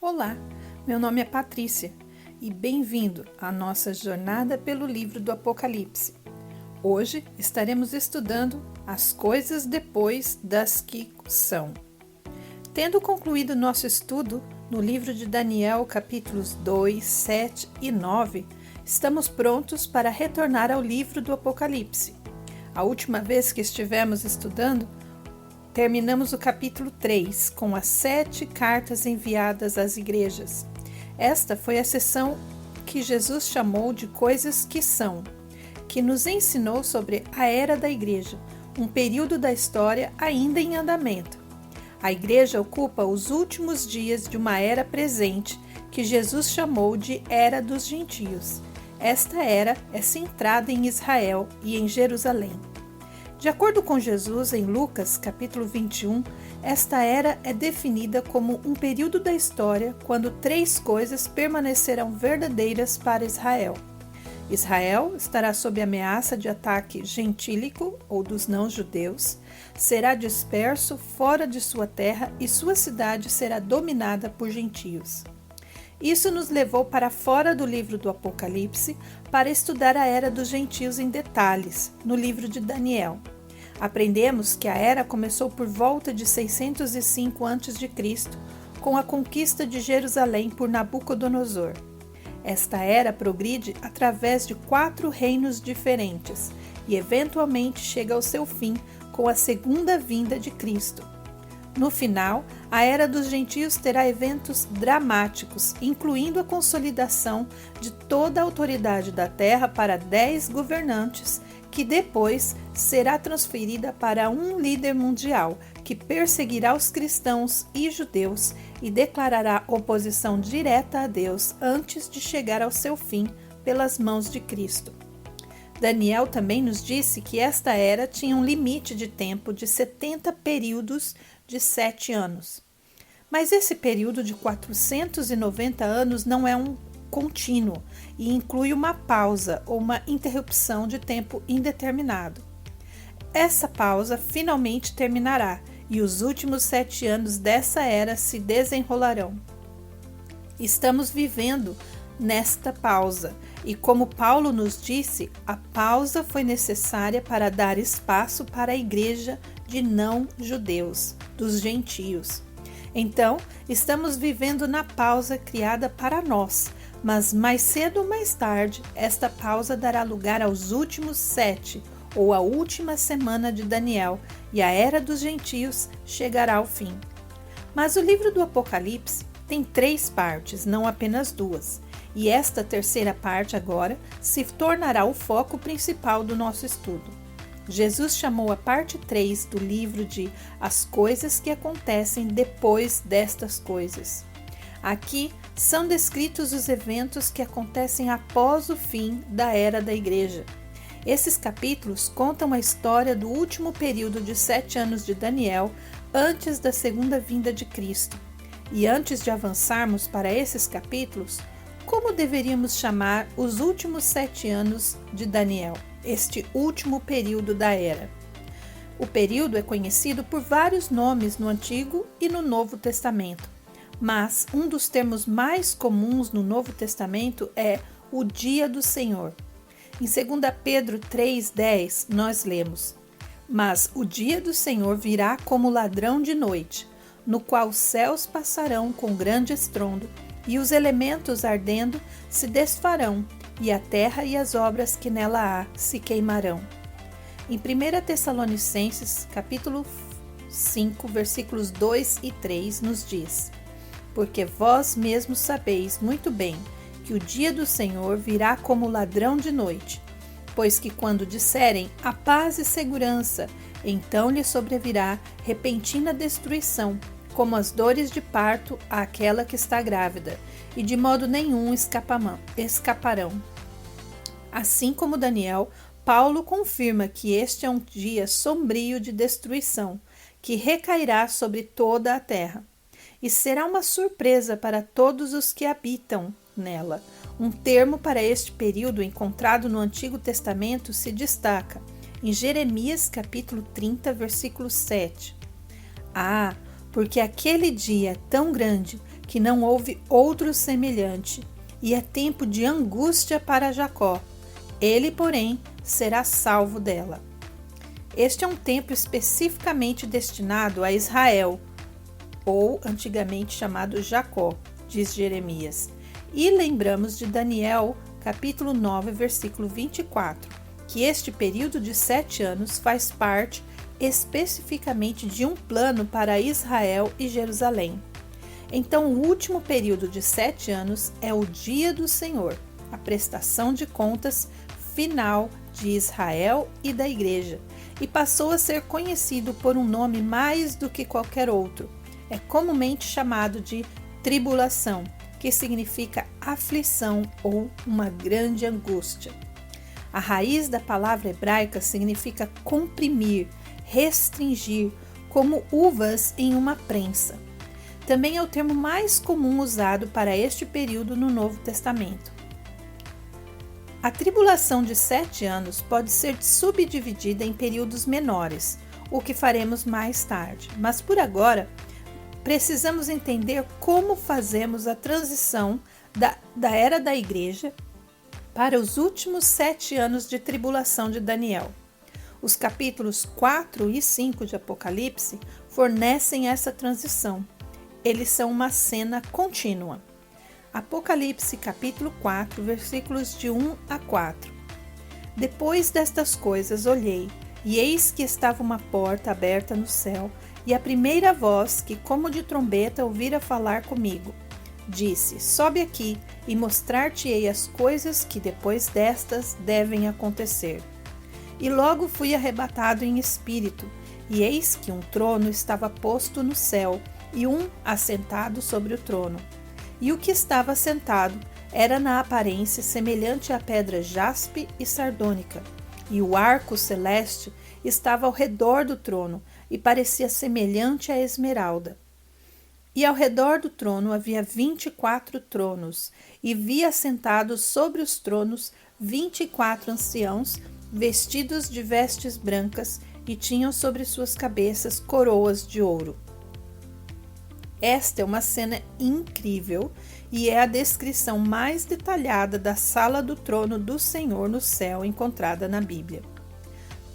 Olá, meu nome é Patrícia e bem-vindo à nossa jornada pelo livro do Apocalipse. Hoje estaremos estudando as coisas depois das que são. Tendo concluído nosso estudo no livro de Daniel, capítulos 2, 7 e 9, estamos prontos para retornar ao livro do Apocalipse. A última vez que estivemos estudando, terminamos o capítulo 3, com as 7 cartas enviadas às igrejas. Esta foi a sessão que Jesus chamou de coisas que são, que nos ensinou sobre a era da igreja, um período da história ainda em andamento. A igreja ocupa os últimos dias de uma era presente, que Jesus chamou de Era dos Gentios. Esta era é centrada em Israel e em Jerusalém. De acordo com Jesus, em Lucas, capítulo 21, esta era é definida como um período da história quando 3 coisas permanecerão verdadeiras para Israel. Israel estará sob ameaça de ataque gentílico ou dos não-judeus, será disperso fora de sua terra e sua cidade será dominada por gentios. Isso nos levou para fora do livro do Apocalipse para estudar a era dos gentios em detalhes, no livro de Daniel. Aprendemos que a era começou por volta de 605 a.C., com a conquista de Jerusalém por Nabucodonosor. Esta era progride através de 4 reinos diferentes e eventualmente chega ao seu fim com a segunda vinda de Cristo. No final, a Era dos Gentios terá eventos dramáticos, incluindo a consolidação de toda a autoridade da terra para 10 governantes, que depois será transferida para um líder mundial, que perseguirá os cristãos e judeus e declarará oposição direta a Deus antes de chegar ao seu fim pelas mãos de Cristo. Daniel também nos disse que esta era tinha um limite de tempo de 70 períodos de 7 anos. Mas esse período de 490 anos não é um contínuo e inclui uma pausa ou uma interrupção de tempo indeterminado. Essa pausa finalmente terminará e os últimos 7 anos dessa era se desenrolarão. Estamos vivendo nesta pausa e, como Paulo nos disse, a pausa foi necessária para dar espaço para a igreja de não-judeus, dos gentios. Então, estamos vivendo na pausa criada para nós, mas mais cedo ou mais tarde, esta pausa dará lugar aos últimos 7, ou a última semana de Daniel, e a era dos gentios chegará ao fim. Mas o livro do Apocalipse tem 3 partes, não apenas 2, e esta terceira parte agora se tornará o foco principal do nosso estudo. Jesus chamou a parte 3 do livro de As Coisas que Acontecem Depois destas Coisas. Aqui são descritos os eventos que acontecem após o fim da era da igreja. Esses capítulos contam a história do último período de 7 anos de Daniel antes da segunda vinda de Cristo. E antes de avançarmos para esses capítulos, como deveríamos chamar os últimos 7 anos de Daniel, este último período da era? O período é conhecido por vários nomes no Antigo e no Novo Testamento, mas um dos termos mais comuns no Novo Testamento é o Dia do Senhor. Em 2 Pedro 3,10 nós lemos: Mas o dia do Senhor virá como ladrão de noite, no qual os céus passarão com grande estrondo, e os elementos ardendo se desfarão, e a terra e as obras que nela há se queimarão. Em 1 Tessalonicenses, capítulo 5, versículos 2 e 3, nos diz: Porque vós mesmos sabeis muito bem que o dia do Senhor virá como ladrão de noite, pois que quando disserem a paz e segurança, então lhe sobrevirá repentina destruição, como as dores de parto àquela que está grávida, e de modo nenhum escaparão. Assim como Daniel, Paulo confirma que este é um dia sombrio de destruição, que recairá sobre toda a terra. E será uma surpresa para todos os que habitam nela. Um termo para este período encontrado no Antigo Testamento se destaca em Jeremias capítulo 30, versículo 7. Porque aquele dia é tão grande que não houve outro semelhante, e é tempo de angústia para Jacó. Ele, porém, será salvo dela. Este é um tempo especificamente destinado a Israel, ou antigamente chamado Jacó, diz Jeremias. E lembramos de Daniel, capítulo 9, versículo 24, que este período de 7 anos faz parte especificamente de um plano para Israel e Jerusalém. Então, o último período de 7 anos é o dia do Senhor, a prestação de contas final de Israel e da igreja, e passou a ser conhecido por um nome mais do que qualquer outro. É comumente chamado de tribulação, que significa aflição ou uma grande angústia. A raiz da palavra hebraica significa comprimir, restringir, como uvas em uma prensa. Também é o termo mais comum usado para este período no Novo Testamento. A tribulação de 7 anos pode ser subdividida em períodos menores, o que faremos mais tarde, mas por agora precisamos entender como fazemos a transição da era da igreja para os últimos 7 anos de tribulação de Daniel. Os capítulos 4 e 5 de Apocalipse fornecem essa transição. Eles são uma cena contínua. Apocalipse capítulo 4, versículos de 1 a 4. Depois destas coisas olhei, e eis que estava uma porta aberta no céu, e a primeira voz, que como de trombeta ouvira falar comigo, disse: sobe aqui, e mostrar-te-ei as coisas que depois destas devem acontecer. E logo fui arrebatado em espírito, e eis que um trono estava posto no céu, e um assentado sobre o trono. E o que estava assentado era na aparência semelhante à pedra jaspe e sardônica, e o arco celeste estava ao redor do trono, e parecia semelhante à esmeralda. E ao redor do trono havia 24 tronos, e vi assentados sobre os tronos 24 anciãos, vestidos de vestes brancas, e tinham sobre suas cabeças coroas de ouro. Esta é uma cena incrível e é a descrição mais detalhada da sala do trono do Senhor no céu encontrada na Bíblia.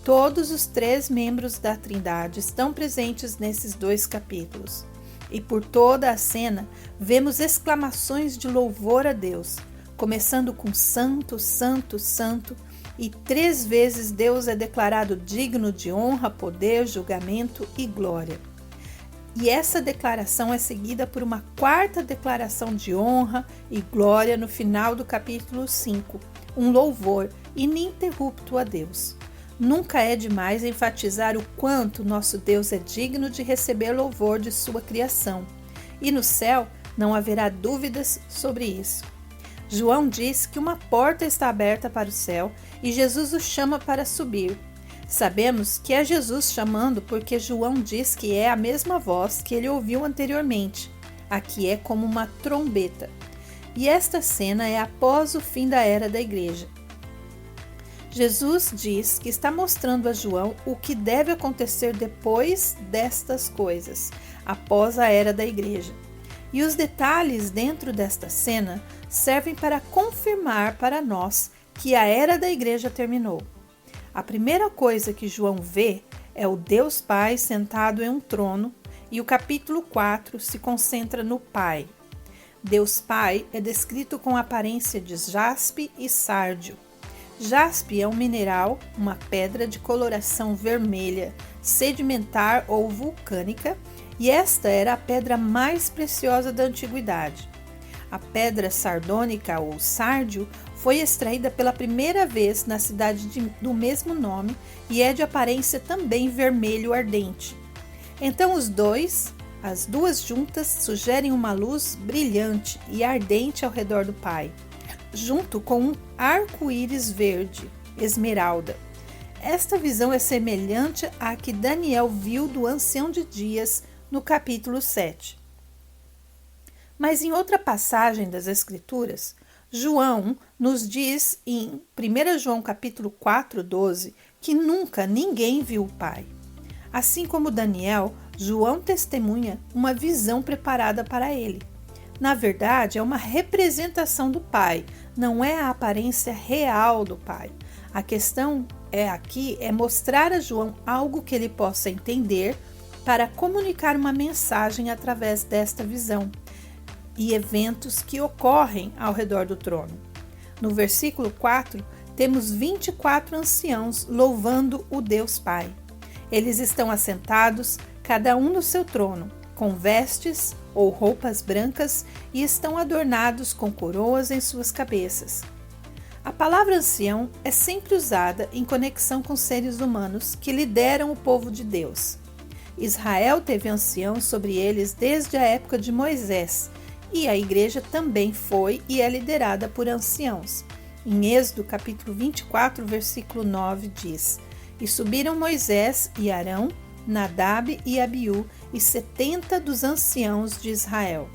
Todos os 3 membros da Trindade estão presentes nesses 2 capítulos. E por toda a cena, vemos exclamações de louvor a Deus, começando com Santo, Santo, Santo, e 3 vezes Deus é declarado digno de honra, poder, julgamento e glória. E essa declaração é seguida por uma 4ª declaração de honra e glória no final do capítulo 5, um louvor ininterrupto a Deus. Nunca é demais enfatizar o quanto nosso Deus é digno de receber louvor de sua criação, e no céu não haverá dúvidas sobre isso. João diz que uma porta está aberta para o céu e Jesus o chama para subir. Sabemos que é Jesus chamando porque João diz que é a mesma voz que ele ouviu anteriormente. Aqui é como uma trombeta. E esta cena é após o fim da era da igreja. Jesus diz que está mostrando a João o que deve acontecer depois destas coisas, após a era da igreja. E os detalhes dentro desta cena servem para confirmar para nós que a era da igreja terminou. A primeira coisa que João vê é o Deus Pai sentado em um trono, e o capítulo 4 se concentra no Pai. Deus Pai é descrito com a aparência de jaspe e sárdio. Jaspe é um mineral, uma pedra de coloração vermelha, sedimentar ou vulcânica, e esta era a pedra mais preciosa da antiguidade. A pedra sardônica ou sárdio foi extraída pela primeira vez na cidade do mesmo nome e é de aparência também vermelho ardente. Então as duas juntas sugerem uma luz brilhante e ardente ao redor do Pai, junto com um arco-íris verde, esmeralda. Esta visão é semelhante à que Daniel viu do Ancião de Dias no capítulo 7. Mas em outra passagem das Escrituras, João nos diz em 1 João capítulo 4:12 que nunca ninguém viu o Pai. Assim como Daniel, João testemunha uma visão preparada para ele. Na verdade, é uma representação do Pai, não é a aparência real do Pai. A questão aqui é mostrar a João algo que ele possa entender para comunicar uma mensagem através desta visão e eventos que ocorrem ao redor do trono. No versículo 4, temos 24 anciãos louvando o Deus Pai. Eles estão assentados, cada um no seu trono, com vestes ou roupas brancas e estão adornados com coroas em suas cabeças. A palavra ancião é sempre usada em conexão com seres humanos que lideram o povo de Deus. Israel teve anciãos sobre eles desde a época de Moisés, e a igreja também foi e é liderada por anciãos. Em Êxodo capítulo 24, versículo 9 diz: E subiram Moisés e Arão, Nadab e Abiú e 70 dos anciãos de Israel.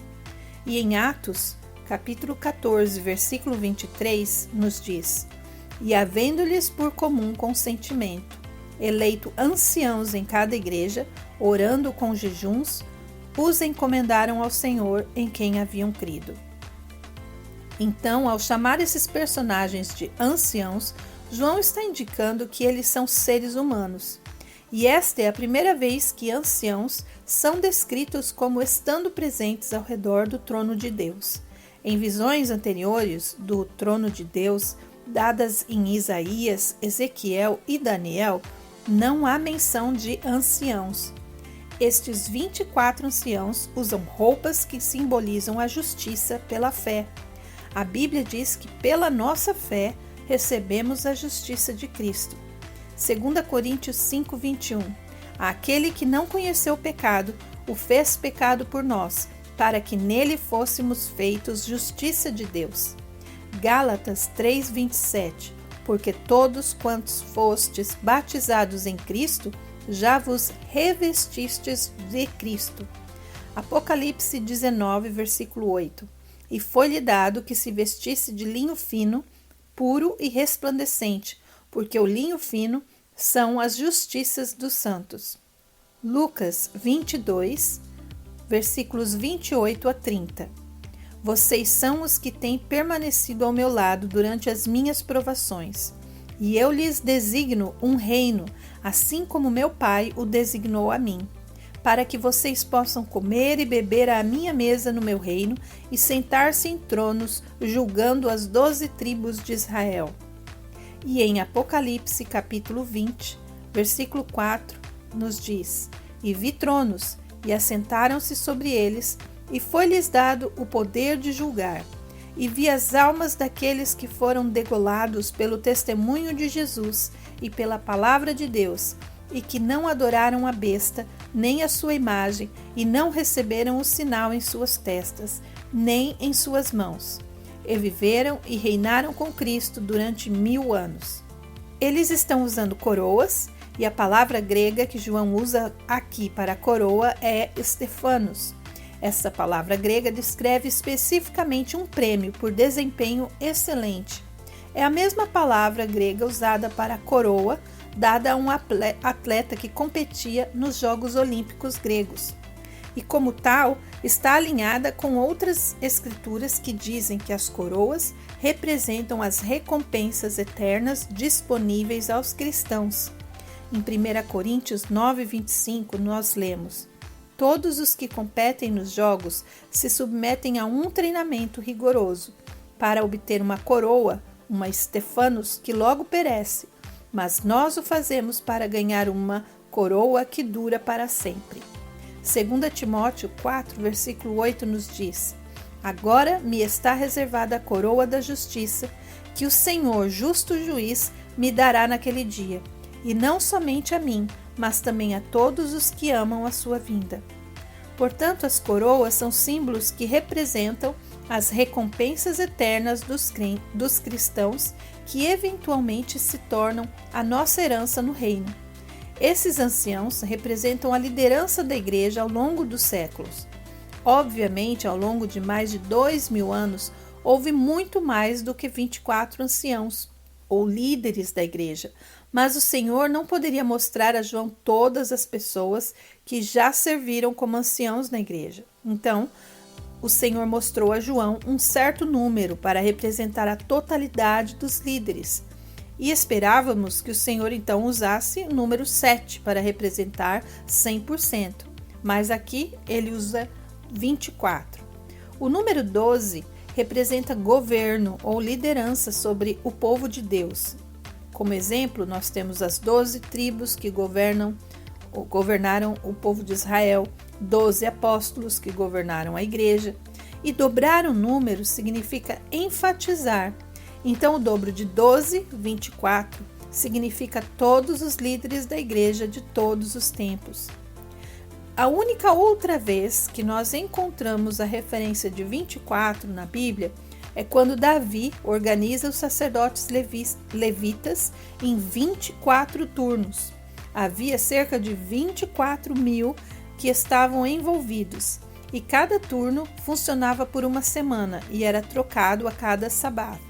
E em Atos, capítulo 14, versículo 23, nos diz: E havendo-lhes por comum consentimento, eleito anciãos em cada igreja, orando com jejuns, os encomendaram ao Senhor em quem haviam crido. Então, ao chamar esses personagens de anciãos, João está indicando que eles são seres humanos. E esta é a primeira vez que anciãos são descritos como estando presentes ao redor do trono de Deus. Em visões anteriores do trono de Deus, dadas em Isaías, Ezequiel e Daniel, não há menção de anciãos. Estes 24 anciãos usam roupas que simbolizam a justiça pela fé. A Bíblia diz que pela nossa fé recebemos a justiça de Cristo. 2 Coríntios 5:21. Aquele que não conheceu o pecado, o fez pecado por nós, para que nele fôssemos feitos justiça de Deus. Gálatas 3:27. Porque todos quantos fostes batizados em Cristo, já vos revestistes de Cristo. Apocalipse 19, versículo 8. E foi-lhe dado que se vestisse de linho fino, puro e resplandecente, porque o linho fino são as justiças dos santos. Lucas 22, versículos 28 a 30. Vocês são os que têm permanecido ao meu lado durante as minhas provações, e eu lhes designo um reino, assim como meu Pai o designou a mim, para que vocês possam comer e beber à minha mesa no meu reino e sentar-se em tronos, julgando as 12 tribos de Israel. E em Apocalipse capítulo 20, versículo 4, nos diz: E vi tronos, e assentaram-se sobre eles, e foi-lhes dado o poder de julgar. E vi as almas daqueles que foram degolados pelo testemunho de Jesus e pela palavra de Deus, e que não adoraram a besta, nem a sua imagem, e não receberam o sinal em suas testas, nem em suas mãos. E viveram e reinaram com Cristo durante 1000 anos. Eles estão usando coroas, e a palavra grega que João usa aqui para coroa é Stephanos. Essa palavra grega descreve especificamente um prêmio por desempenho excelente. É a mesma palavra grega usada para coroa, dada a um atleta que competia nos Jogos Olímpicos gregos. E como tal, está alinhada com outras escrituras que dizem que as coroas representam as recompensas eternas disponíveis aos cristãos. Em 1 Coríntios 9:25, nós lemos: Todos os que competem nos jogos se submetem a um treinamento rigoroso para obter uma coroa, uma Stephanos, que logo perece, mas nós o fazemos para ganhar uma coroa que dura para sempre. 2 Timóteo 4, versículo 8 nos diz: Agora me está reservada a coroa da justiça, que o Senhor, justo juiz, me dará naquele dia, e não somente a mim, mas também a todos os que amam a sua vinda. Portanto, as coroas são símbolos que representam as recompensas eternas dos cristãos que eventualmente se tornam a nossa herança no reino. Esses anciãos representam a liderança da igreja ao longo dos séculos. Obviamente, ao longo de mais de 2000 anos, houve muito mais do que 24 anciãos ou líderes da igreja, mas o Senhor não poderia mostrar a João todas as pessoas que já serviram como anciãos na igreja. Então, o Senhor mostrou a João um certo número para representar a totalidade dos líderes. E esperávamos que o Senhor então usasse o número 7 para representar 100%, mas aqui ele usa 24. O número 12 representa governo ou liderança sobre o povo de Deus. Como exemplo, nós temos as 12 tribos que governaram o povo de Israel, 12 apóstolos que governaram a igreja. E dobrar o número significa enfatizar. Então, o dobro de 12, 24, significa todos os líderes da igreja de todos os tempos. A única outra vez que nós encontramos a referência de 24 na Bíblia é quando Davi organiza os sacerdotes levitas em 24 turnos. Havia cerca de 24 mil que estavam envolvidos, e cada turno funcionava por uma semana e era trocado a cada sábado,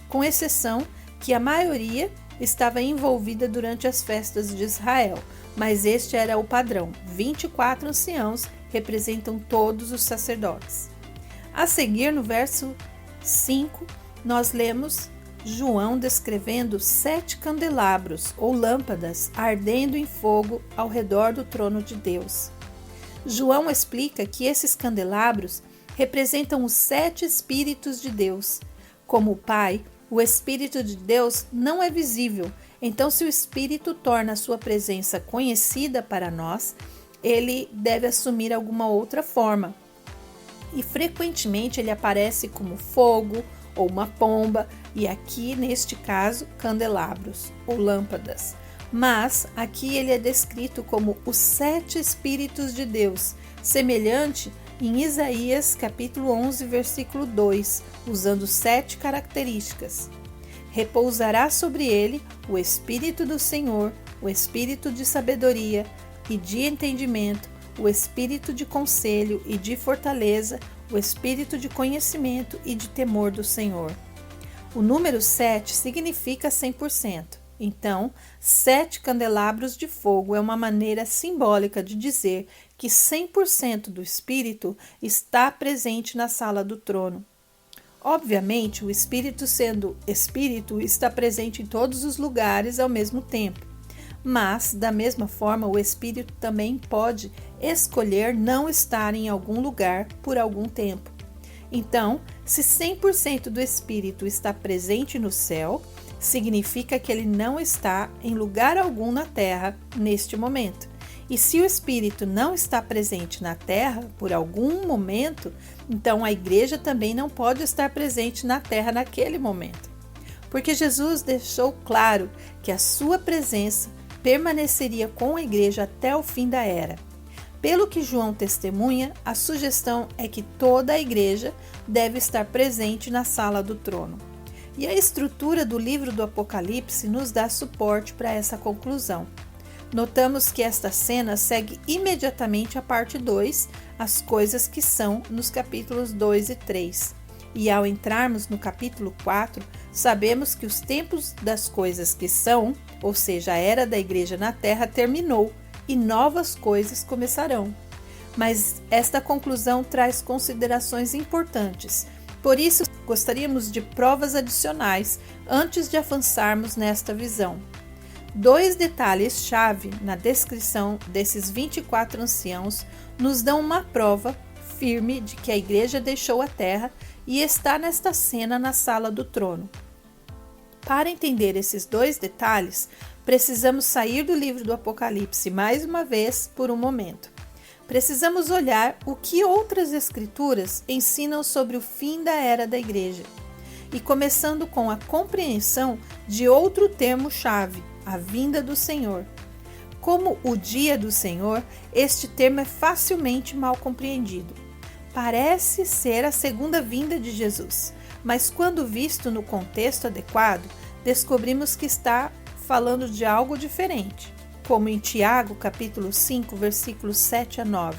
com exceção que a maioria estava envolvida durante as festas de Israel, mas este era o padrão. 24 anciãos representam todos os sacerdotes. A seguir, no verso 5, nós lemos João descrevendo 7 candelabros ou lâmpadas ardendo em fogo ao redor do trono de Deus. João explica que esses candelabros representam os 7 Espíritos de Deus. Como o Pai, o Espírito de Deus não é visível, então se o Espírito torna a sua presença conhecida para nós, ele deve assumir alguma outra forma. E frequentemente ele aparece como fogo ou uma pomba, e aqui neste caso candelabros ou lâmpadas. Mas aqui ele é descrito como os 7 Espíritos de Deus, semelhante em Isaías capítulo 11, versículo 2, usando 7 características. Repousará sobre ele o Espírito do Senhor, o Espírito de sabedoria e de entendimento, o Espírito de conselho e de fortaleza, o Espírito de conhecimento e de temor do Senhor. O número 7 significa 100%. Então, 7 candelabros de fogo é uma maneira simbólica de dizer que 100% do Espírito está presente na sala do trono. Obviamente, o Espírito, sendo Espírito, está presente em todos os lugares ao mesmo tempo. Mas, da mesma forma, o Espírito também pode escolher não estar em algum lugar por algum tempo. Então, se 100% do Espírito está presente no céu, significa que ele não está em lugar algum na terra neste momento. E se o Espírito não está presente na terra por algum momento, então a igreja também não pode estar presente na terra naquele momento. Porque Jesus deixou claro que a sua presença permaneceria com a igreja até o fim da era. Pelo que João testemunha, a sugestão é que toda a igreja deve estar presente na sala do trono. E a estrutura do livro do Apocalipse nos dá suporte para essa conclusão. Notamos que esta cena segue imediatamente a parte 2, as coisas que são, nos capítulos 2 e 3. E ao entrarmos no capítulo 4, sabemos que os tempos das coisas que são, ou seja, a era da igreja na terra, terminou e novas coisas começarão. Mas esta conclusão traz considerações importantes. Por isso, gostaríamos de provas adicionais antes de avançarmos nesta visão. 2 detalhes-chave na descrição desses 24 anciãos nos dão uma prova firme de que a igreja deixou a terra e está nesta cena na sala do trono. Para entender esses 2 detalhes, precisamos sair do livro do Apocalipse mais uma vez por um momento. Precisamos olhar o que outras escrituras ensinam sobre o fim da era da igreja. E começando com a compreensão de outro termo-chave, a vinda do Senhor. Como o dia do Senhor, este termo é facilmente mal compreendido. Parece ser a segunda vinda de Jesus, mas quando visto no contexto adequado, descobrimos que está falando de algo diferente, como em Tiago, capítulo 5, versículos 7 a 9.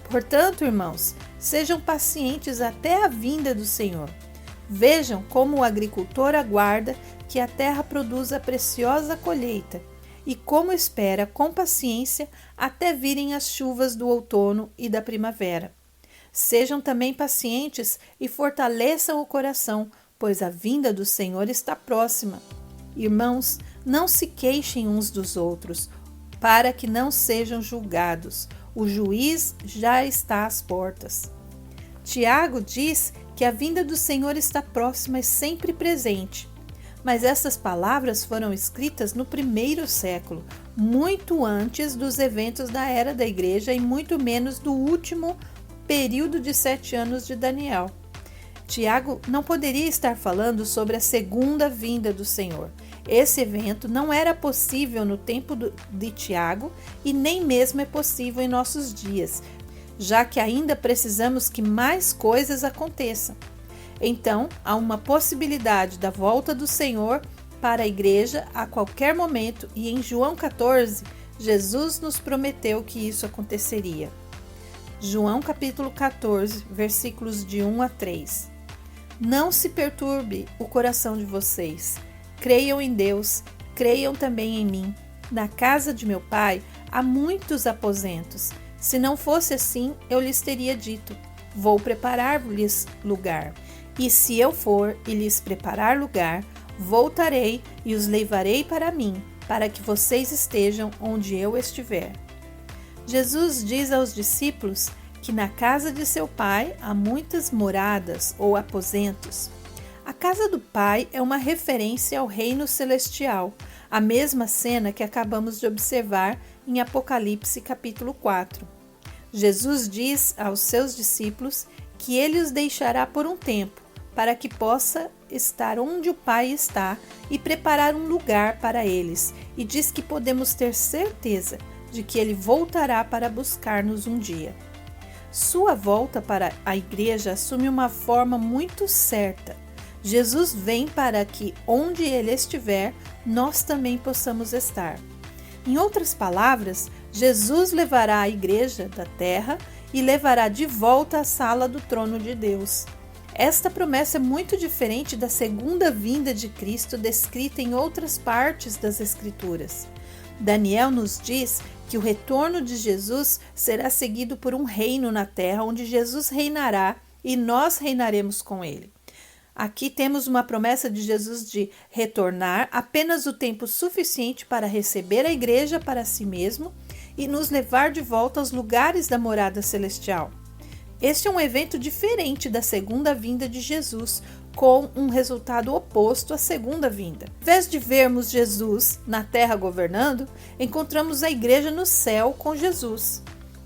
Portanto, irmãos, sejam pacientes até a vinda do Senhor. Vejam como o agricultor aguarda que a terra produza preciosa colheita e como espera com paciência até virem as chuvas do outono e da primavera. Sejam também pacientes e fortaleçam o coração, pois a vinda do Senhor está próxima. Irmãos, não se queixem uns dos outros, para que não sejam julgados. O juiz já está às portas. Tiago diz que a vinda do Senhor está próxima e sempre presente. Mas essas palavras foram escritas no primeiro século, muito antes dos eventos da era da igreja e muito menos do último período de 7 anos de Daniel. Tiago não poderia estar falando sobre a segunda vinda do Senhor. Esse evento não era possível no tempo de Tiago e nem mesmo é possível em nossos dias, já que ainda precisamos que mais coisas aconteçam. Então, há uma possibilidade da volta do Senhor para a igreja a qualquer momento, e em João 14, Jesus nos prometeu que isso aconteceria. João capítulo 14, versículos de 1 a 3. Não se perturbe o coração de vocês. Creiam em Deus, creiam também em mim. Na casa de meu pai há muitos aposentos. Se não fosse assim, eu lhes teria dito: vou preparar-lhes lugar. E se eu for e lhes preparar lugar, voltarei e os levarei para mim, para que vocês estejam onde eu estiver. Jesus diz aos discípulos que na casa de seu pai há muitas moradas ou aposentos. A casa do Pai é uma referência ao reino celestial, a mesma cena que acabamos de observar em Apocalipse capítulo 4. Jesus diz aos seus discípulos que ele os deixará por um tempo, para que possa estar onde o Pai está e preparar um lugar para eles, e diz que podemos ter certeza de que ele voltará para buscar-nos um dia. Sua volta para a igreja assume uma forma muito certa. Jesus vem para que, onde ele estiver, nós também possamos estar. Em outras palavras, Jesus levará a igreja da terra e levará de volta à sala do trono de Deus. Esta promessa é muito diferente da segunda vinda de Cristo descrita em outras partes das Escrituras. Daniel nos diz que o retorno de Jesus será seguido por um reino na terra, onde Jesus reinará e nós reinaremos com ele. Aqui temos uma promessa de Jesus de retornar apenas o tempo suficiente para receber a igreja para si mesmo e nos levar de volta aos lugares da morada celestial. Este é um evento diferente da segunda vinda de Jesus, com um resultado oposto à segunda vinda. Em vez de vermos Jesus na terra governando, encontramos a igreja no céu com Jesus.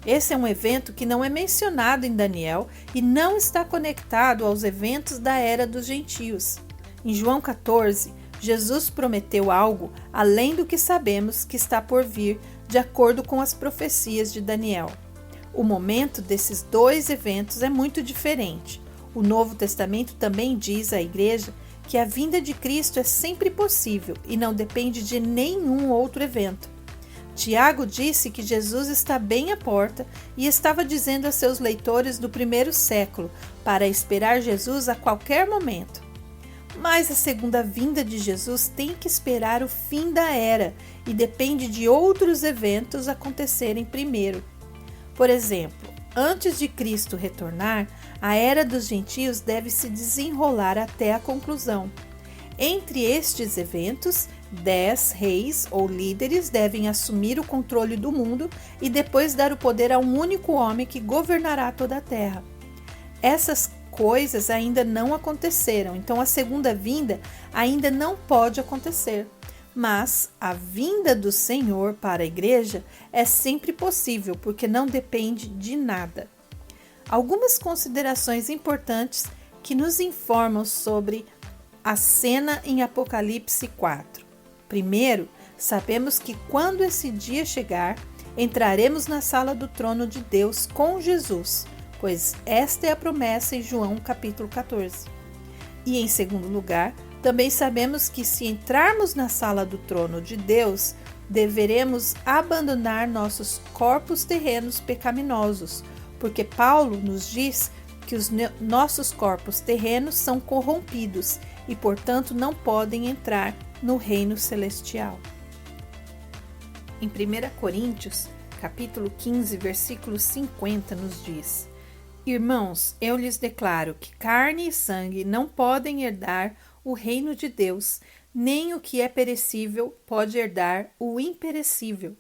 Esse é um evento que não é mencionado em Daniel e não está conectado aos eventos da era dos gentios. Em João 14, Jesus prometeu algo além do que sabemos que está por vir, de acordo com as profecias de Daniel. O momento desses dois eventos é muito diferente. O Novo Testamento também diz à igreja que a vinda de Cristo é sempre possível e não depende de nenhum outro evento. Tiago disse que Jesus está bem à porta e estava dizendo a seus leitores do primeiro século para esperar Jesus a qualquer momento. Mas a segunda vinda de Jesus tem que esperar o fim da era e depende de outros eventos acontecerem primeiro. Por exemplo, antes de Cristo retornar, a era dos gentios deve se desenrolar até a conclusão. Entre estes eventos, 10 reis ou líderes devem assumir o controle do mundo e depois dar o poder a um único homem que governará toda a terra. Essas coisas ainda não aconteceram, então a segunda vinda ainda não pode acontecer. Mas a vinda do Senhor para a igreja é sempre possível, porque não depende de nada. Algumas considerações importantes que nos informam sobre a cena em Apocalipse 4. Primeiro, sabemos que quando esse dia chegar, entraremos na sala do trono de Deus com Jesus, pois esta é a promessa em João capítulo 14. E em segundo lugar, também sabemos que se entrarmos na sala do trono de Deus, deveremos abandonar nossos corpos terrenos pecaminosos, porque Paulo nos diz que os nossos corpos terrenos são corrompidos e, portanto, não podem entrar no reino celestial. Em 1 Coríntios, capítulo 15, versículo 50, nos diz: Irmãos, eu lhes declaro que carne e sangue não podem herdar o reino de Deus, nem o que é perecível pode herdar o imperecível.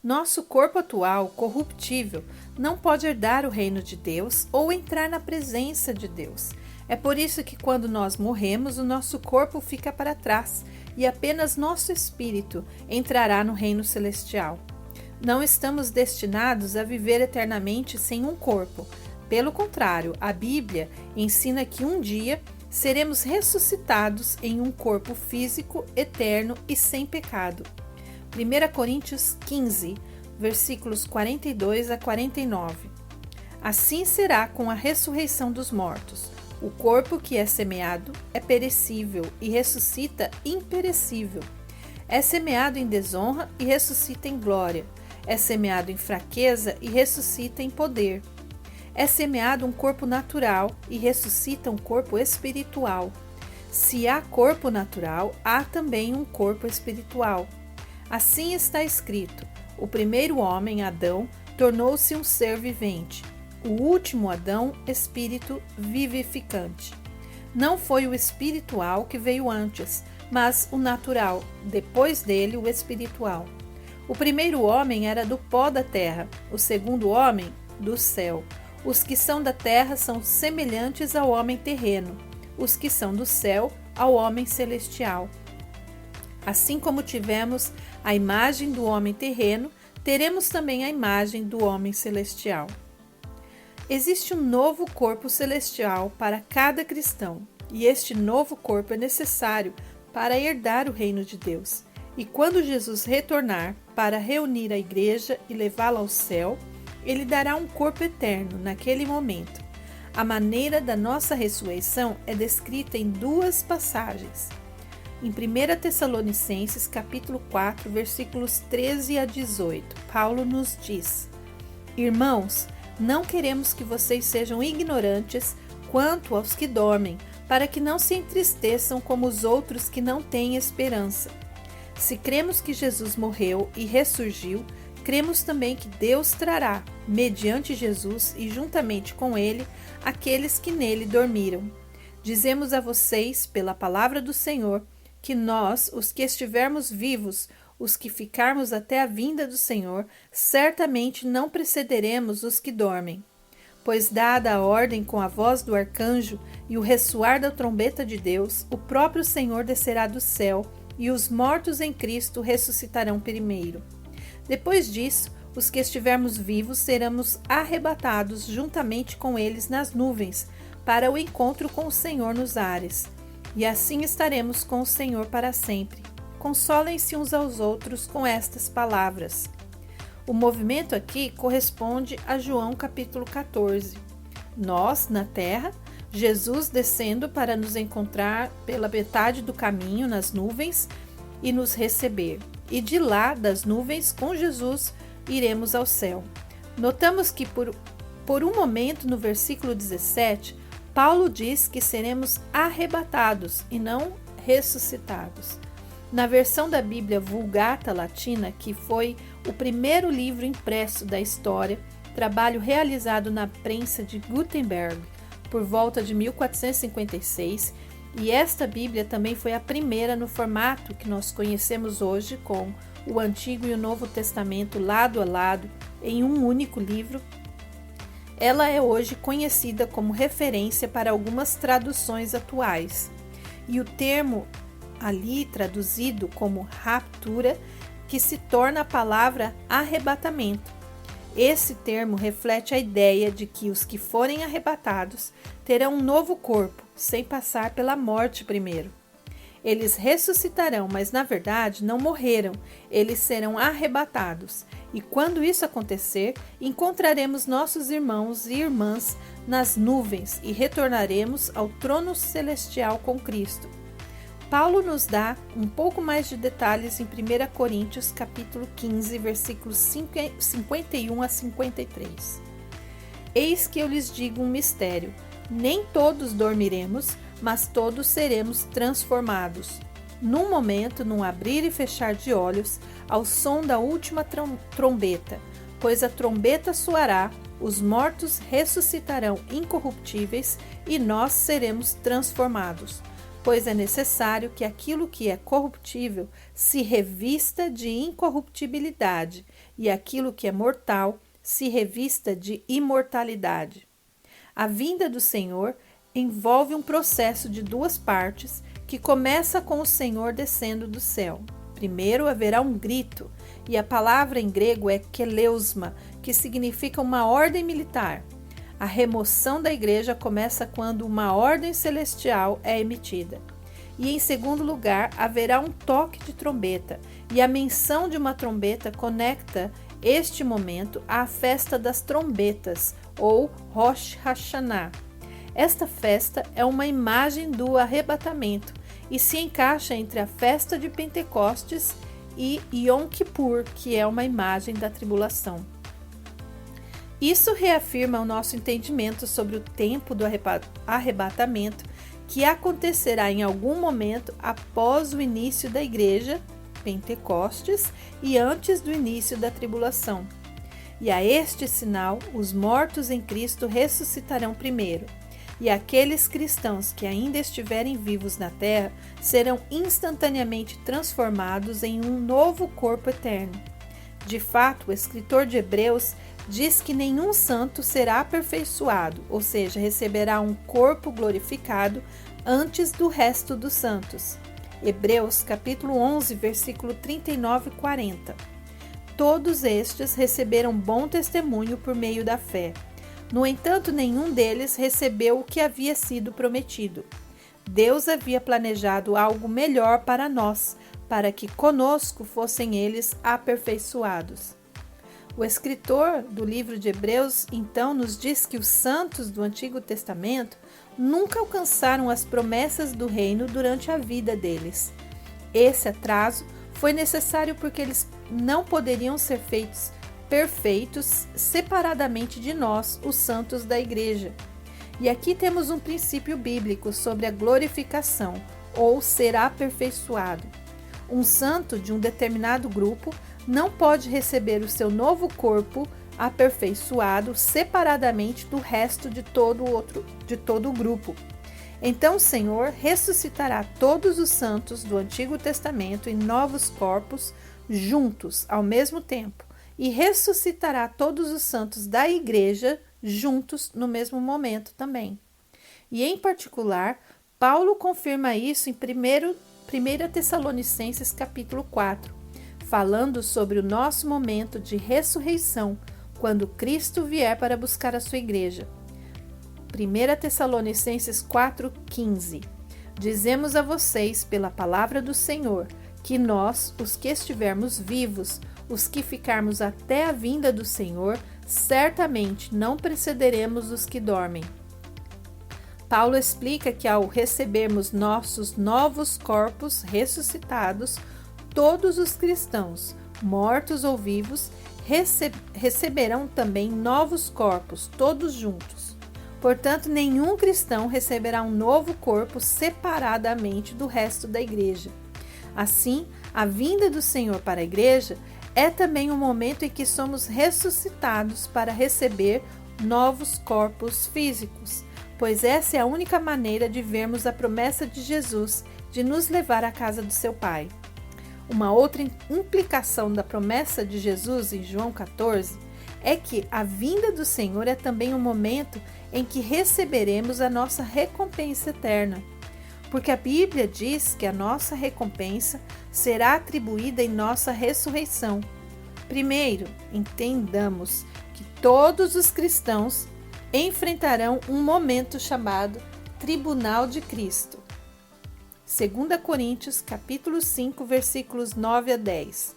Nosso corpo atual, corruptível, não pode herdar o reino de Deus ou entrar na presença de Deus. É por isso que quando nós morremos, o nosso corpo fica para trás e apenas nosso espírito entrará no reino celestial. Não estamos destinados a viver eternamente sem um corpo. Pelo contrário, a Bíblia ensina que um dia seremos ressuscitados em um corpo físico, eterno e sem pecado. 1 Coríntios 15, versículos 42 a 49. Assim será com a ressurreição dos mortos. O corpo que é semeado é perecível e ressuscita imperecível. É semeado em desonra e ressuscita em glória. É semeado em fraqueza e ressuscita em poder. É semeado um corpo natural e ressuscita um corpo espiritual. Se há corpo natural, há também um corpo espiritual. Assim está escrito: o primeiro homem, Adão, tornou-se um ser vivente. O último Adão, espírito vivificante. Não foi o espiritual que veio antes, mas o natural, depois dele o espiritual. O primeiro homem era do pó da terra, o segundo homem, do céu. Os que são da terra são semelhantes ao homem terreno, os que são do céu, ao homem celestial. Assim como tivemos a imagem do homem terreno, teremos também a imagem do homem celestial. Existe um novo corpo celestial para cada cristão, e este novo corpo é necessário para herdar o reino de Deus. E quando Jesus retornar para reunir a igreja e levá-la ao céu, ele dará um corpo eterno naquele momento. A maneira da nossa ressurreição é descrita em duas passagens. Em 1 Tessalonicenses, capítulo 4, versículos 13 a 18, Paulo nos diz: Irmãos, não queremos que vocês sejam ignorantes quanto aos que dormem, para que não se entristeçam como os outros que não têm esperança. Se cremos que Jesus morreu e ressurgiu, cremos também que Deus trará, mediante Jesus e juntamente com ele, aqueles que nele dormiram. Dizemos a vocês, pela palavra do Senhor, que nós, os que estivermos vivos, os que ficarmos até a vinda do Senhor, certamente não precederemos os que dormem. Pois, dada a ordem com a voz do arcanjo e o ressoar da trombeta de Deus, o próprio Senhor descerá do céu, e os mortos em Cristo ressuscitarão primeiro. Depois disso, os que estivermos vivos seremos arrebatados juntamente com eles nas nuvens, para o encontro com o Senhor nos ares. E assim estaremos com o Senhor para sempre. Consolem-se uns aos outros com estas palavras. O movimento aqui corresponde a João capítulo 14. Nós, na terra, Jesus descendo para nos encontrar pela metade do caminho nas nuvens e nos receber. E de lá, das nuvens, com Jesus, iremos ao céu. Notamos que por um momento, no versículo 17, Paulo diz que seremos arrebatados e não ressuscitados. Na versão da Bíblia Vulgata Latina, que foi o primeiro livro impresso da história, trabalho realizado na prensa de Gutenberg por volta de 1456, e esta Bíblia também foi a primeira no formato que nós conhecemos hoje, com o Antigo e o Novo Testamento lado a lado em um único livro. Ela é hoje conhecida como referência para algumas traduções atuais, e o termo ali traduzido como raptura, que se torna a palavra arrebatamento. Esse termo reflete a ideia de que os que forem arrebatados terão um novo corpo, sem passar pela morte primeiro. Eles ressuscitarão, mas na verdade não morreram, eles serão arrebatados. E quando isso acontecer, encontraremos nossos irmãos e irmãs nas nuvens e retornaremos ao trono celestial com Cristo. Paulo nos dá um pouco mais de detalhes em 1 Coríntios capítulo 15, versículos 51 a 53. Eis que eu lhes digo um mistério: nem todos dormiremos, mas todos seremos transformados. Num momento, num abrir e fechar de olhos, ao som da última trombeta, pois a trombeta soará, os mortos ressuscitarão incorruptíveis e nós seremos transformados, pois é necessário que aquilo que é corruptível se revista de incorruptibilidade e aquilo que é mortal se revista de imortalidade. A vinda do Senhor envolve um processo de duas partes que começa com o Senhor descendo do céu. Primeiro haverá um grito, e a palavra em grego é keleusma, que significa uma ordem militar. A remoção da igreja começa quando uma ordem celestial é emitida. E em segundo lugar, haverá um toque de trombeta, e a menção de uma trombeta conecta este momento à festa das trombetas, ou Rosh Hashanah. Esta festa é uma imagem do arrebatamento e se encaixa entre a festa de Pentecostes e Yom Kippur, que é uma imagem da tribulação. Isso reafirma o nosso entendimento sobre o tempo do arrebatamento, que acontecerá em algum momento após o início da igreja, Pentecostes, e antes do início da tribulação. E a este sinal, os mortos em Cristo ressuscitarão primeiro, e aqueles cristãos que ainda estiverem vivos na terra serão instantaneamente transformados em um novo corpo eterno. De fato, o escritor de Hebreus diz que nenhum santo será aperfeiçoado, ou seja, receberá um corpo glorificado antes do resto dos santos. Hebreus capítulo 11, versículo 39 e 40. Todos estes receberam bom testemunho por meio da fé. No entanto, nenhum deles recebeu o que havia sido prometido. Deus havia planejado algo melhor para nós, para que conosco fossem eles aperfeiçoados. O escritor do livro de Hebreus, então, nos diz que os santos do Antigo Testamento nunca alcançaram as promessas do reino durante a vida deles. Esse atraso foi necessário porque eles não poderiam ser feitos perfeitos separadamente de nós, os santos da igreja. E aqui temos um princípio bíblico sobre a glorificação, ou ser aperfeiçoado. Um santo de um determinado grupo não pode receber o seu novo corpo aperfeiçoado separadamente do resto de todo o grupo. Então o Senhor ressuscitará todos os santos do Antigo Testamento em novos corpos juntos ao mesmo tempo, e ressuscitará todos os santos da igreja juntos no mesmo momento também. E em particular, Paulo confirma isso em 1 Tessalonicenses capítulo 4, falando sobre o nosso momento de ressurreição, quando Cristo vier para buscar a sua igreja. 1 Tessalonicenses 4,15. Dizemos a vocês, pela palavra do Senhor, que nós, os que estivermos vivos, os que ficarmos até a vinda do Senhor, certamente não precederemos os que dormem. Paulo explica que ao recebermos nossos novos corpos ressuscitados, todos os cristãos, mortos ou vivos, receberão também novos corpos, todos juntos. Portanto, nenhum cristão receberá um novo corpo separadamente do resto da igreja. Assim, a vinda do Senhor para a igreja é também o momento em que somos ressuscitados para receber novos corpos físicos, pois essa é a única maneira de vermos a promessa de Jesus de nos levar à casa do seu Pai. Uma outra implicação da promessa de Jesus em João 14 é que a vinda do Senhor é também o momento em que receberemos a nossa recompensa eterna, porque a Bíblia diz que a nossa recompensa será atribuída em nossa ressurreição. Primeiro, entendamos que todos os cristãos enfrentarão um momento chamado Tribunal de Cristo. 2 Coríntios, capítulo 5, versículos 9 a 10.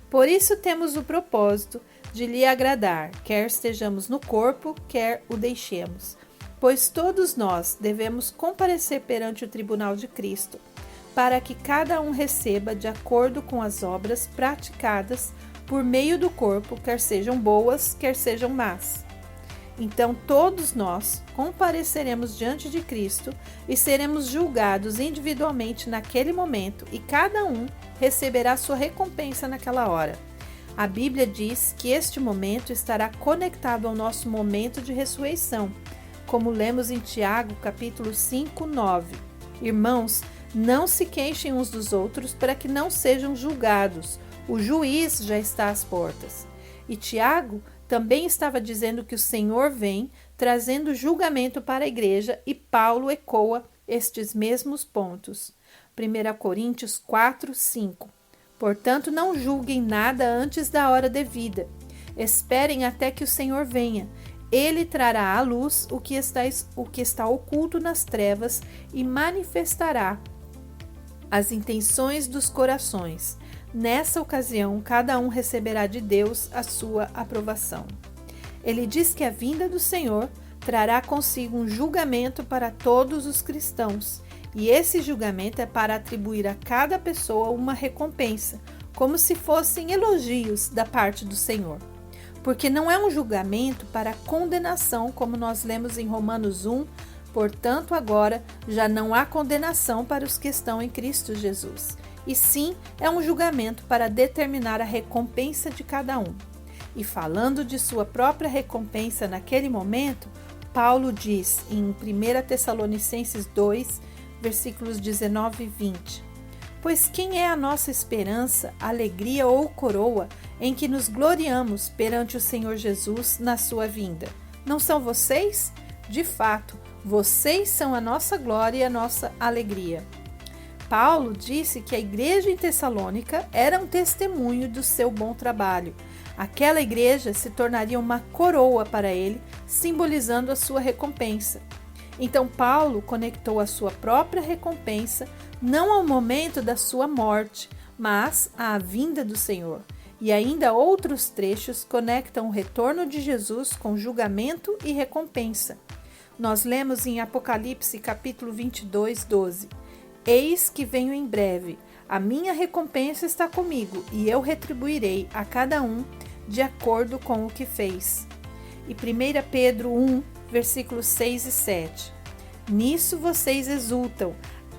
Por isso temos o propósito de lhe agradar, quer estejamos no corpo, quer o deixemos. Pois todos nós devemos comparecer perante o tribunal de Cristo, para que cada um receba de acordo com as obras praticadas por meio do corpo, quer sejam boas, quer sejam más. Então todos nós compareceremos diante de Cristo e seremos julgados individualmente naquele momento, e cada um receberá sua recompensa naquela hora. A Bíblia diz que este momento estará conectado ao nosso momento de ressurreição, como lemos em Tiago, capítulo 5, 9. Irmãos, não se queixem uns dos outros para que não sejam julgados. O juiz já está às portas. E Tiago também estava dizendo que o Senhor vem trazendo julgamento para a igreja, e Paulo ecoa estes mesmos pontos. 1 Coríntios 4, 5. Portanto, não julguem nada antes da hora devida. Esperem até que o Senhor venha. Ele trará à luz o que está oculto nas trevas e manifestará as intenções dos corações. Nessa ocasião, cada um receberá de Deus a sua aprovação. Ele diz que a vinda do Senhor trará consigo um julgamento para todos os cristãos, e esse julgamento é para atribuir a cada pessoa uma recompensa, como se fossem elogios da parte do Senhor. Porque não é um julgamento para condenação, como nós lemos em Romanos 1, portanto agora já não há condenação para os que estão em Cristo Jesus. E sim, é um julgamento para determinar a recompensa de cada um. E falando de sua própria recompensa naquele momento, Paulo diz em 1 Tessalonicenses 2, versículos 19 e 20: Pois quem é a nossa esperança, alegria ou coroa em que nos gloriamos perante o Senhor Jesus na sua vinda? Não são vocês? De fato, vocês são a nossa glória e a nossa alegria. Paulo disse que a igreja em Tessalônica era um testemunho do seu bom trabalho. Aquela igreja se tornaria uma coroa para ele, simbolizando a sua recompensa. Então Paulo conectou a sua própria recompensa não ao momento da sua morte, mas à vinda do Senhor. E ainda outros trechos conectam o retorno de Jesus com julgamento e recompensa. Nós lemos em Apocalipse capítulo 22, 12: Eis que venho em breve, a minha recompensa está comigo, e eu retribuirei a cada um de acordo com o que fez. E 1 Pedro 1, versículos 6 e 7. Nisso vocês exultam,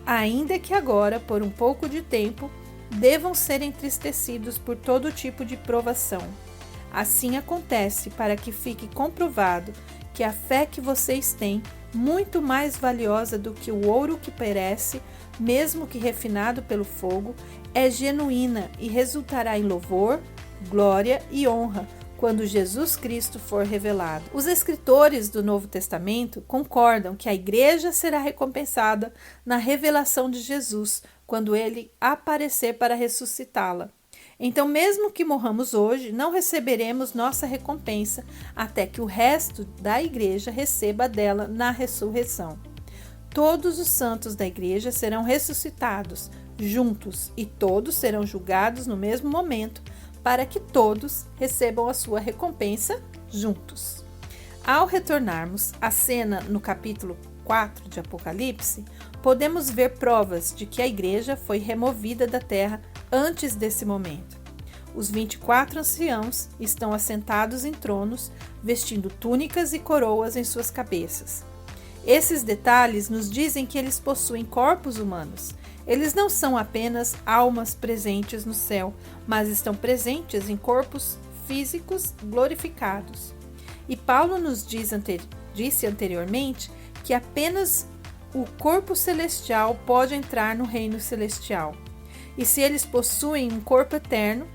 ainda que agora, por um pouco de tempo, devam ser entristecidos por todo tipo de provação. Assim acontece para que fique comprovado que a fé que vocês têm, muito mais valiosa do que o ouro que perece, mesmo que refinado pelo fogo, é genuína e resultará em louvor, glória e honra quando Jesus Cristo for revelado. Os escritores do Novo Testamento concordam que a igreja será recompensada na revelação de Jesus, quando ele aparecer para ressuscitá-la. Então, mesmo que morramos hoje, não receberemos nossa recompensa até que o resto da igreja receba dela na ressurreição. Todos os santos da igreja serão ressuscitados juntos e todos serão julgados no mesmo momento, para que todos recebam a sua recompensa juntos. Ao retornarmos à cena no capítulo 4 de Apocalipse, podemos ver provas de que a igreja foi removida da terra antes desse momento. Os 24 anciãos estão assentados em tronos, vestindo túnicas e coroas em suas cabeças. Esses detalhes nos dizem que eles possuem corpos humanos. Eles não são apenas almas presentes no céu, mas estão presentes em corpos físicos glorificados. E Paulo nos disse anteriormente que apenas o corpo celestial pode entrar no reino celestial. E se eles possuem um corpo eterno,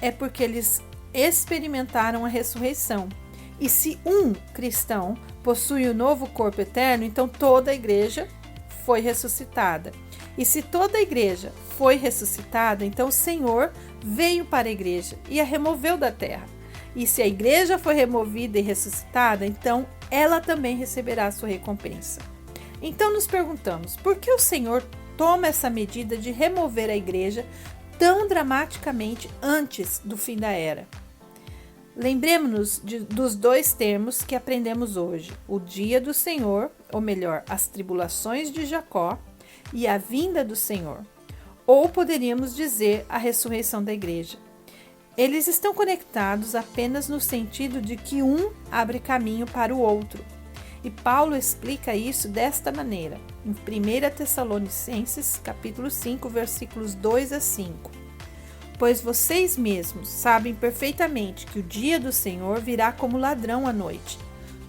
é porque eles experimentaram a ressurreição. E se um cristão possui o novo corpo eterno, então toda a igreja foi ressuscitada. E se toda a igreja foi ressuscitada, então o Senhor veio para a igreja e a removeu da terra. E se a igreja foi removida e ressuscitada, então ela também receberá a sua recompensa. Então nos perguntamos, por que o Senhor toma essa medida de remover a igreja tão dramaticamente antes do fim da era? Lembremos-nos dos dois termos que aprendemos hoje: o dia do Senhor, ou melhor, as tribulações de Jacó, e a vinda do Senhor. Ou poderíamos dizer a ressurreição da igreja. Eles estão conectados apenas no sentido de que um abre caminho para o outro. E Paulo explica isso desta maneira, em 1 Tessalonicenses, capítulo 5, versículos 2 a 5. Pois vocês mesmos sabem perfeitamente que o dia do Senhor virá como ladrão à noite.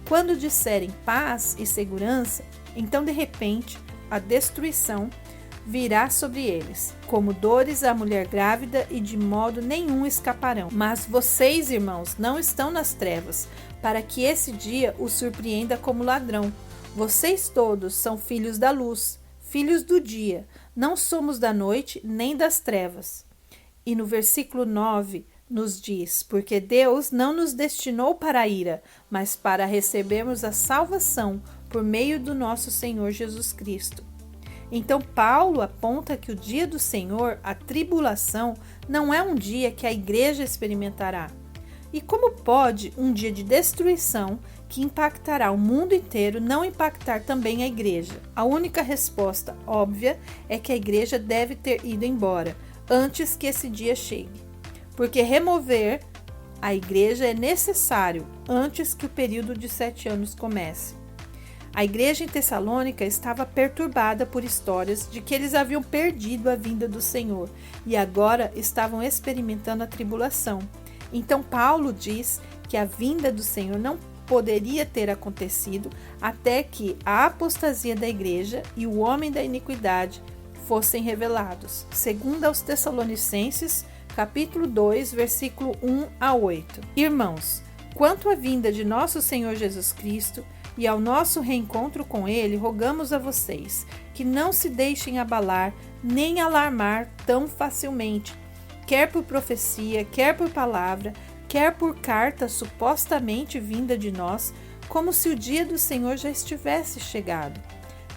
Quando disserem paz e segurança, então de repente a destruição virá sobre eles, como dores à mulher grávida, e de modo nenhum escaparão. Mas vocês, irmãos, não estão nas trevas, para que esse dia os surpreenda como ladrão. Vocês todos são filhos da luz, filhos do dia. Não somos da noite nem das trevas. E no versículo 9 nos diz: porque Deus não nos destinou para a ira, mas para recebermos a salvação por meio do nosso Senhor Jesus Cristo. Então Paulo aponta que o dia do Senhor, a tribulação, não é um dia que a igreja experimentará. E como pode um dia de destruição que impactará o mundo inteiro não impactar também a igreja? A única resposta óbvia é que a igreja deve ter ido embora antes que esse dia chegue. Porque remover a igreja é necessário antes que o período de 7 anos comece. A igreja em Tessalônica estava perturbada por histórias de que eles haviam perdido a vinda do Senhor e agora estavam experimentando a tribulação. Então Paulo diz que a vinda do Senhor não poderia ter acontecido até que a apostasia da igreja e o homem da iniquidade fossem revelados. Segundo aos Tessalonicenses, capítulo 2, versículo 1 a 8. Irmãos, quanto à vinda de nosso Senhor Jesus Cristo e ao nosso reencontro com Ele, rogamos a vocês que não se deixem abalar nem alarmar tão facilmente, quer por profecia, quer por palavra, quer por carta supostamente vinda de nós, como se o dia do Senhor já estivesse chegado.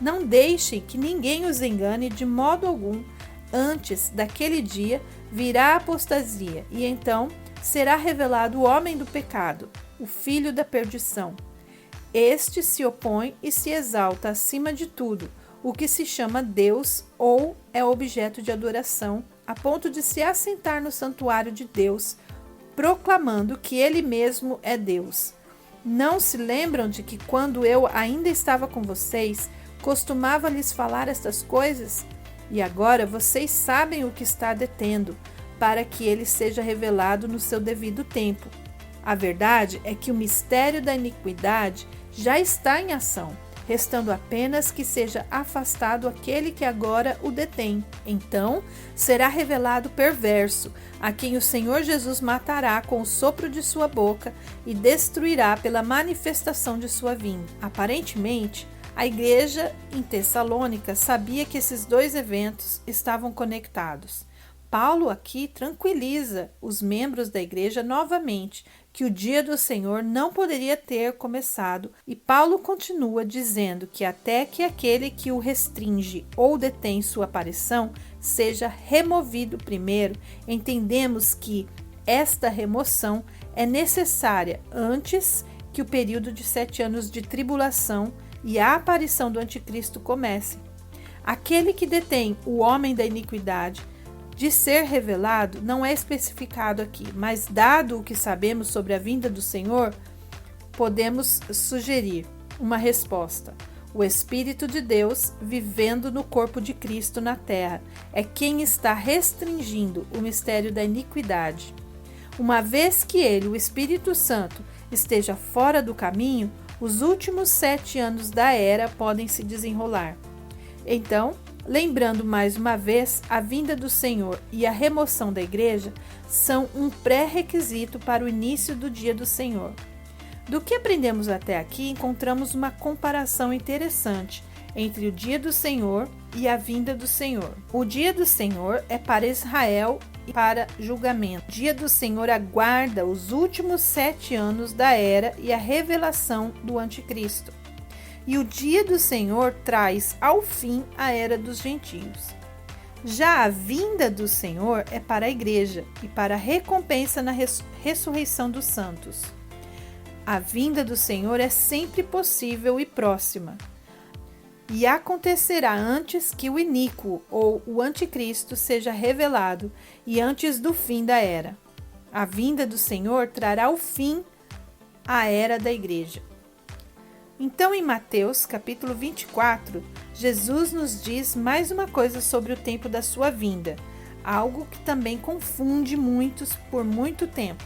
Não deixem que ninguém os engane de modo algum. Antes daquele dia virá a apostasia, e então será revelado o homem do pecado, o filho da perdição. Este se opõe e se exalta acima de tudo, o que se chama Deus ou é objeto de adoração, a ponto de se assentar no santuário de Deus, proclamando que ele mesmo é Deus. Não se lembram de que quando eu ainda estava com vocês, costumava lhes falar estas coisas? E agora vocês sabem o que está detendo, para que ele seja revelado no seu devido tempo. A verdade é que o mistério da iniquidade já está em ação, restando apenas que seja afastado aquele que agora o detém. Então será revelado o perverso, a quem o Senhor Jesus matará com o sopro de sua boca e destruirá pela manifestação de sua vinda. Aparentemente, a igreja em Tessalônica sabia que esses dois eventos estavam conectados. Paulo aqui tranquiliza os membros da igreja novamente que o dia do Senhor não poderia ter começado, e Paulo continua dizendo que até que aquele que o restringe ou detém sua aparição seja removido primeiro, entendemos que esta remoção é necessária antes que o período de 7 anos de tribulação e a aparição do anticristo comece. Aquele que detém o homem da iniquidade de ser revelado não é especificado aqui, mas dado o que sabemos sobre a vinda do Senhor, podemos sugerir uma resposta. O Espírito de Deus, vivendo no corpo de Cristo na terra, é quem está restringindo o mistério da iniquidade. Uma vez que ele, o Espírito Santo, esteja fora do caminho, os últimos 7 anos da era podem se desenrolar. Então, lembrando mais uma vez, a vinda do Senhor e a remoção da igreja são um pré-requisito para o início do dia do Senhor. Do que aprendemos até aqui, encontramos uma comparação interessante entre o dia do Senhor e a vinda do Senhor. O dia do Senhor é para Israel e para julgamento. O dia do Senhor aguarda os últimos 7 anos da era e a revelação do anticristo. E o dia do Senhor traz ao fim a era dos gentios. Já a vinda do Senhor é para a igreja e para a recompensa na ressurreição dos santos. A vinda do Senhor é sempre possível e próxima, e acontecerá antes que o iníquo ou o anticristo seja revelado e antes do fim da era. A vinda do Senhor trará o fim à era da igreja. Então, em Mateus, capítulo 24, Jesus nos diz mais uma coisa sobre o tempo da sua vinda. algo que também confunde muitos por muito tempo.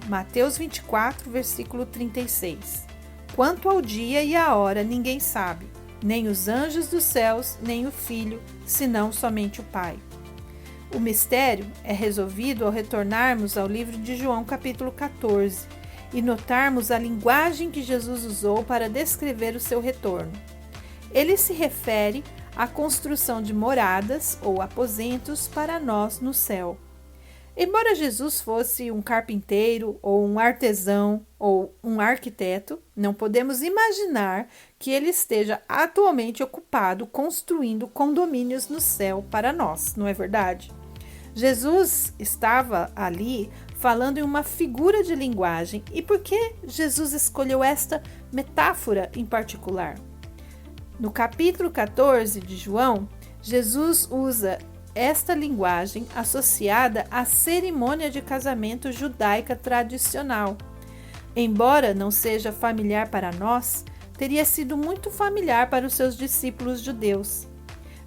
Mateus 24, versículo 36. Quanto ao dia e à hora ninguém sabe, nem os anjos dos céus, nem o Filho, senão somente o Pai. O mistério é resolvido ao retornarmos ao livro de João, capítulo 14, e notarmos a linguagem que Jesus usou para descrever o seu retorno. Ele se refere à construção de moradas ou aposentos para nós no céu. Embora Jesus fosse um carpinteiro ou um artesão ou um arquiteto, não podemos imaginar que ele esteja atualmente ocupado construindo condomínios no céu para nós, não é verdade? Jesus estava ali falando em uma figura de linguagem. E por que Jesus escolheu esta metáfora em particular? No capítulo 14 de João, Jesus usa esta linguagem associada à cerimônia de casamento judaica tradicional. Embora não seja familiar para nós, teria sido muito familiar para os seus discípulos judeus.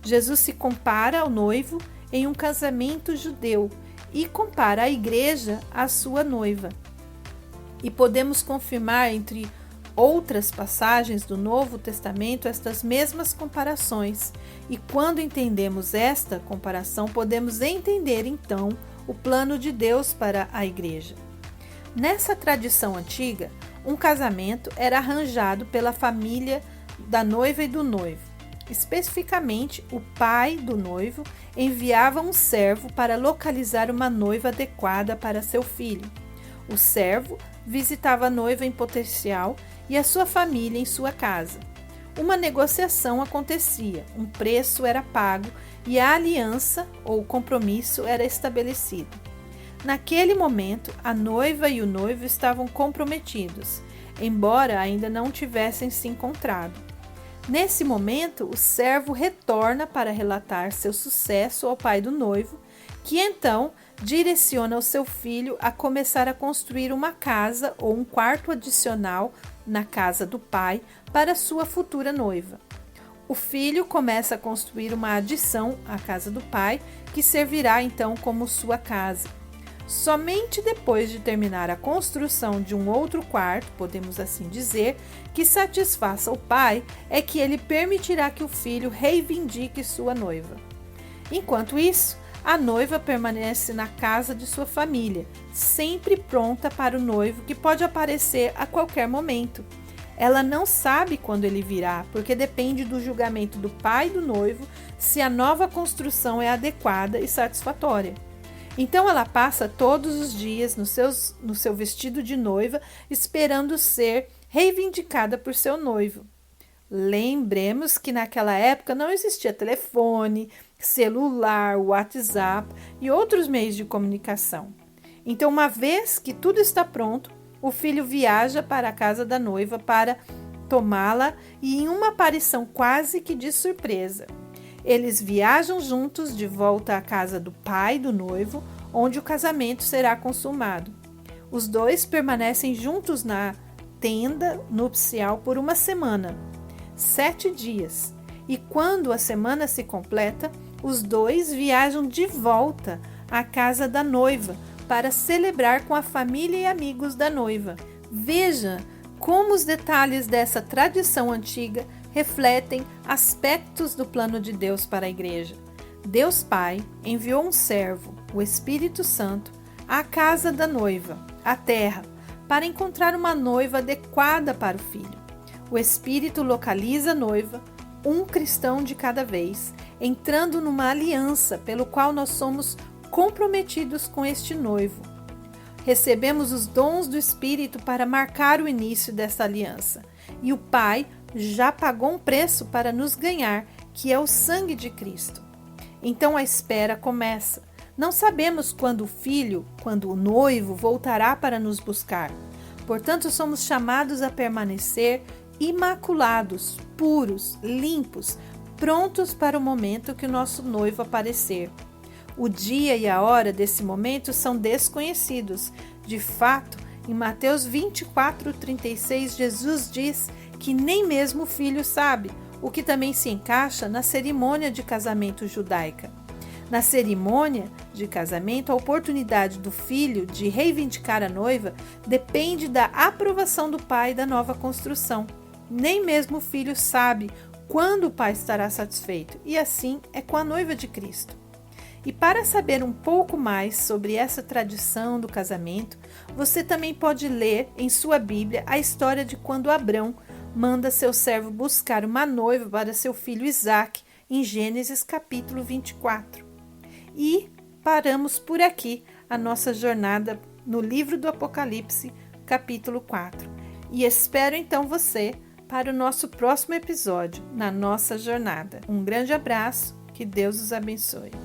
Jesus se compara ao noivo em um casamento judeu e compara a igreja à sua noiva. E podemos confirmar entre outras passagens do Novo Testamento estas mesmas comparações, e quando entendemos esta comparação, podemos entender então o plano de Deus para a igreja. Nessa tradição antiga, um casamento era arranjado pela família da noiva e do noivo. Especificamente, o pai do noivo enviava um servo para localizar uma noiva adequada para seu filho. O servo visitava a noiva em potencial e a sua família em sua casa. Uma negociação acontecia, um preço era pago e a aliança ou compromisso era estabelecido. Naquele momento, a noiva e o noivo estavam comprometidos, embora ainda não tivessem se encontrado. Nesse momento, o servo retorna para relatar seu sucesso ao pai do noivo, que então direciona o seu filho a começar a construir uma casa ou um quarto adicional na casa do pai para sua futura noiva. O filho começa a construir uma adição à casa do pai, que servirá então como sua casa. Somente depois de terminar a construção de um outro quarto, podemos assim dizer, que satisfaça o pai, é que ele permitirá que o filho reivindique sua noiva. Enquanto isso, a noiva permanece na casa de sua família, sempre pronta para o noivo que pode aparecer a qualquer momento. Ela não sabe quando ele virá, porque depende do julgamento do pai do noivo se a nova construção é adequada e satisfatória. Então ela passa todos os dias no seu vestido de noiva, esperando ser reivindicada por seu noivo. Lembremos que naquela época não existia telefone, celular, WhatsApp e outros meios de comunicação. Então, uma vez que tudo está pronto, o filho viaja para a casa da noiva para tomá-la e em uma aparição quase que de surpresa. Eles viajam juntos de volta à casa do pai do noivo, onde o casamento será consumado. Os dois permanecem juntos na tenda nupcial por uma semana, 7 dias. E quando a semana se completa, os dois viajam de volta à casa da noiva para celebrar com a família e amigos da noiva. Veja como os detalhes dessa tradição antiga refletem aspectos do plano de Deus para a igreja. Deus Pai enviou um servo, o Espírito Santo, à casa da noiva, a terra, para encontrar uma noiva adequada para o filho. O Espírito localiza a noiva, um cristão de cada vez, entrando numa aliança pelo qual nós somos comprometidos com este noivo. Recebemos os dons do Espírito para marcar o início desta aliança, e o Pai já pagou um preço para nos ganhar, que é o sangue de Cristo. Então a espera começa. Não sabemos quando o filho, quando o noivo voltará para nos buscar. Portanto, somos chamados a permanecer imaculados, puros, limpos, prontos para o momento que o nosso noivo aparecer. O dia e a hora desse momento são desconhecidos. De fato, em Mateus 24:36, Jesus diz que nem mesmo o filho sabe, o que também se encaixa na cerimônia de casamento judaica. Na cerimônia de casamento, a oportunidade do filho de reivindicar a noiva depende da aprovação do pai da nova construção. Nem mesmo o filho sabe quando o pai estará satisfeito, e assim é com a noiva de Cristo. E para saber um pouco mais sobre essa tradição do casamento, você também pode ler em sua Bíblia a história de quando Abrão manda seu servo buscar uma noiva para seu filho Isaque, em Gênesis capítulo 24. E paramos por aqui a nossa jornada no livro do Apocalipse, capítulo 4. E espero então você para o nosso próximo episódio na nossa jornada. Um grande abraço, que Deus os abençoe.